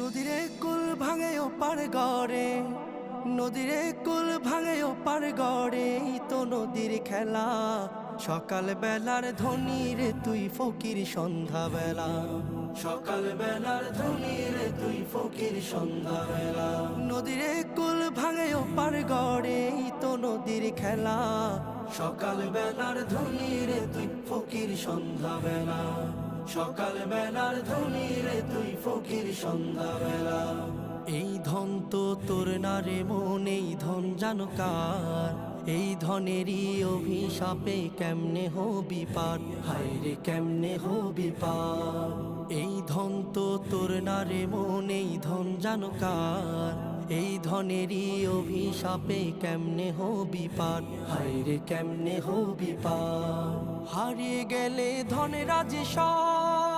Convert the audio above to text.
নদীরে কুল ভাঙে ও পার গড়ে, নদীরে কুল ভাঙে ও পার গড়ে, এই তো নদীর খেলা। সকাল বেলার ধনী রে তুই ফকির সন্ধ্যা বেলা, সকাল বেলার ধনী রে তুই ফকির সন্ধ্যা বেলা। নদীরে কুল ভাঙে ও পার গড়ে, এই তো নদীর খেলা। সকাল বেলার ধনী রে তুই ফকির সন্ধ্যা বেলা, সকাল বেলার ধনী রে তুই ফকির সন্ধ্যা বেলা। এই ধন তো তোর না রে মন, এই ধন জানো কার? এই ধনেরই অভিশাপে কেমনে হবি পার, হায় রে কেমনে হবি পার। এই ধন তো তোর না রে মন, এই ধন জানো কার? এই ধনেরই অভিশাপে কেমনে হবি পার, হায় রে কেমনে হবি পার। হারিয়ে গেলে ধনেরা যে সব,